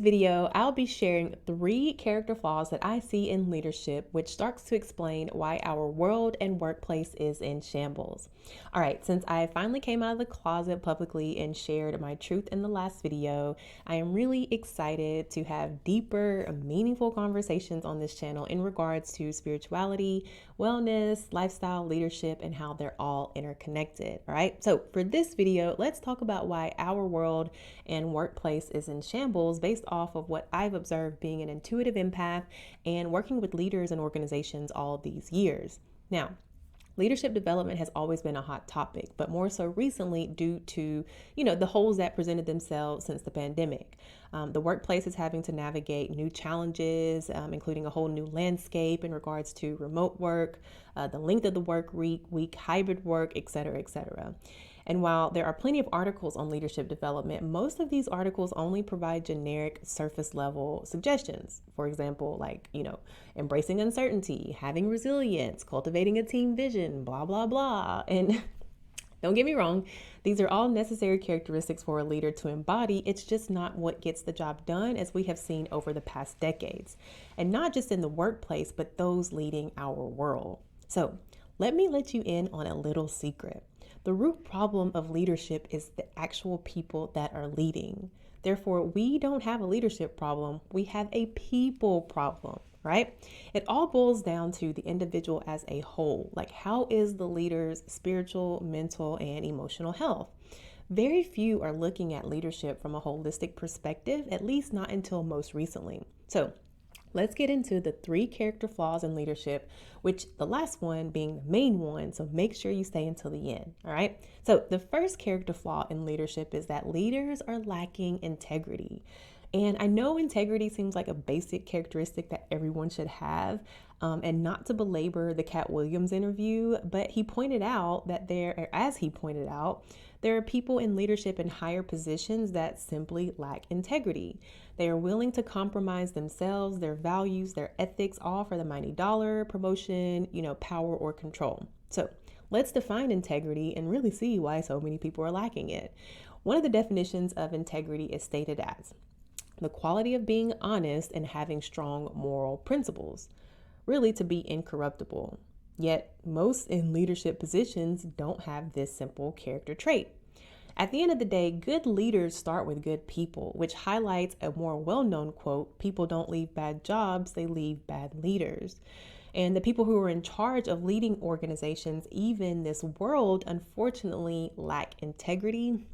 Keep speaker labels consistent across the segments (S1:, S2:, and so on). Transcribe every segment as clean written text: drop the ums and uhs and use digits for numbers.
S1: video, I'll be sharing 3 character flaws that I see in leadership, which starts to explain why our world and workplace is in shambles. All right, since I finally came out of the closet publicly and shared my truth in the last video, I am really excited to have deeper, meaningful conversations on this channel in regards to spirituality, wellness, lifestyle, leadership, and how they're all interconnected. All right, so for this video, let's talk about why our world and workplace is in shambles based off of what I've observed being an intuitive empath and working with leaders and organizations all these years. Now, leadership development has always been a hot topic, but more so recently due to, the holes that presented themselves since the pandemic. The workplace is having to navigate new challenges, including a whole new landscape in regards to remote work, the length of the work week, hybrid work, et cetera, et cetera. And while there are plenty of articles on leadership development, most of these articles only provide generic surface level suggestions. For example, embracing uncertainty, having resilience, cultivating a team vision, blah, blah, blah. And don't get me wrong, these are all necessary characteristics for a leader to embody. It's just not what gets the job done, as we have seen over the past decades. And not just in the workplace, but those leading our world. So let me let you in on a little secret. The root problem of leadership is the actual people that are leading. Therefore, we don't have a leadership problem. We have a people problem, right? It all boils down to the individual as a whole. Like, how is the leader's spiritual, mental, and emotional health? Very few are looking at leadership from a holistic perspective, at least not until most recently. So let's get into the 3 character flaws in leadership, which the last one being the main one. So make sure you stay until the end. All right. So the first character flaw in leadership is that leaders are lacking integrity. And I know integrity seems like a basic characteristic that everyone should have. And not to belabor the Cat Williams interview, but he pointed out that there are people in leadership in higher positions that simply lack integrity. They are willing to compromise themselves, their values, their ethics, all for the mighty dollar, promotion, power or control. So let's define integrity and really see why so many people are lacking it. One of the definitions of integrity is stated as the quality of being honest and having strong moral principles, really to be incorruptible. Yet most in leadership positions don't have this simple character trait. At the end of the day, good leaders start with good people, which highlights a more well-known quote: people don't leave bad jobs, they leave bad leaders. And the people who are in charge of leading organizations, even this world, unfortunately lack integrity,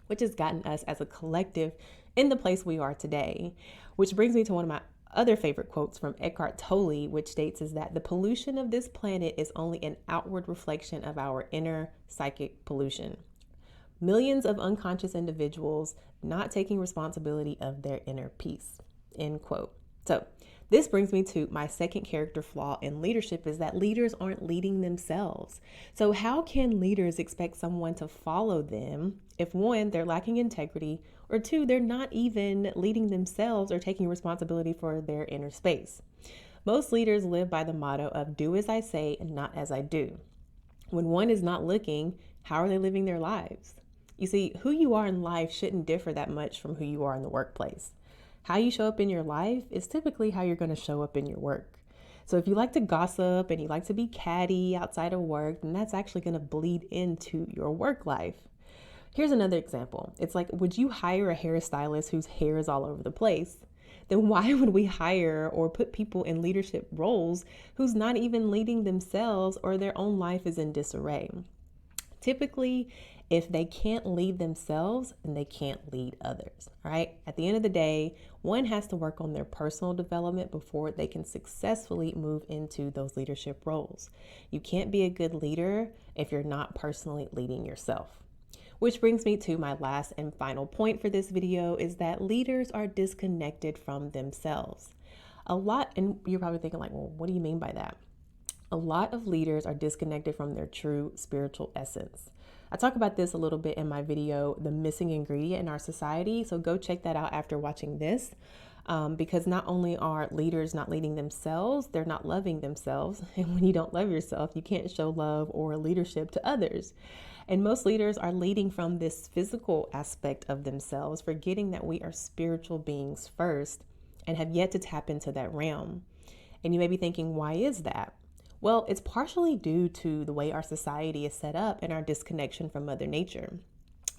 S1: which has gotten us as a collective in the place we are today. Which brings me to one of my other favorite quotes from Eckhart Tolle, which states is that the pollution of this planet is only an outward reflection of our inner psychic pollution. Millions of unconscious individuals not taking responsibility of their inner peace, end quote. So this brings me to my second character flaw in leadership is that leaders aren't leading themselves. So how can leaders expect someone to follow them if 1, they're lacking integrity, or 2, they're not even leading themselves or taking responsibility for their inner space? Most leaders live by the motto of do as I say and not as I do. When one is not looking, how are they living their lives? You see, who you are in life shouldn't differ that much from who you are in the workplace. How you show up in your life is typically how you're going to show up in your work. So if you like to gossip and you like to be catty outside of work, then that's actually going to bleed into your work life. Here's another example. It's like, would you hire a hairstylist whose hair is all over the place? Then why would we hire or put people in leadership roles who's not even leading themselves or their own life is in disarray? Typically, if they can't lead themselves, then they can't lead others, right? At the end of the day, one has to work on their personal development before they can successfully move into those leadership roles. You can't be a good leader if you're not personally leading yourself. Which brings me to my last and final point for this video is that leaders are disconnected from themselves. And you're probably thinking like, well, what do you mean by that? A lot of leaders are disconnected from their true spiritual essence. I talk about this a little bit in my video, The Missing Ingredient in Our Society, so go check that out after watching this. because not only are leaders not leading themselves, they're not loving themselves. And when you don't love yourself, you can't show love or leadership to others. And most leaders are leading from this physical aspect of themselves, forgetting that we are spiritual beings first and have yet to tap into that realm. And you may be thinking, why is that? Well, it's partially due to the way our society is set up and our disconnection from Mother Nature.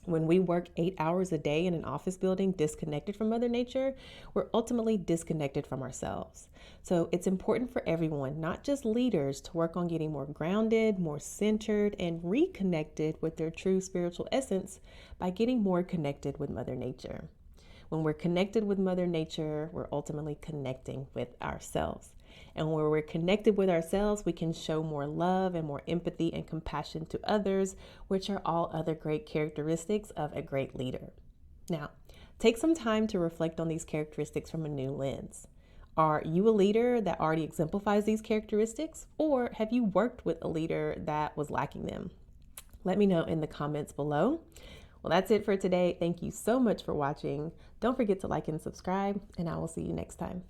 S1: When we work 8 hours a day in an office building disconnected from Mother Nature, we're ultimately disconnected from ourselves. So it's important for everyone, not just leaders, to work on getting more grounded, more centered, and reconnected with their true spiritual essence by getting more connected with Mother Nature. When we're connected with Mother Nature, we're ultimately connecting with ourselves. And when we're connected with ourselves, we can show more love and more empathy and compassion to others, which are all other great characteristics of a great leader. Now, take some time to reflect on these characteristics from a new lens. Are you a leader that already exemplifies these characteristics, or have you worked with a leader that was lacking them? Let me know in the comments below. Well, that's it for today. Thank you so much for watching. Don't forget to like and subscribe, and I will see you next time.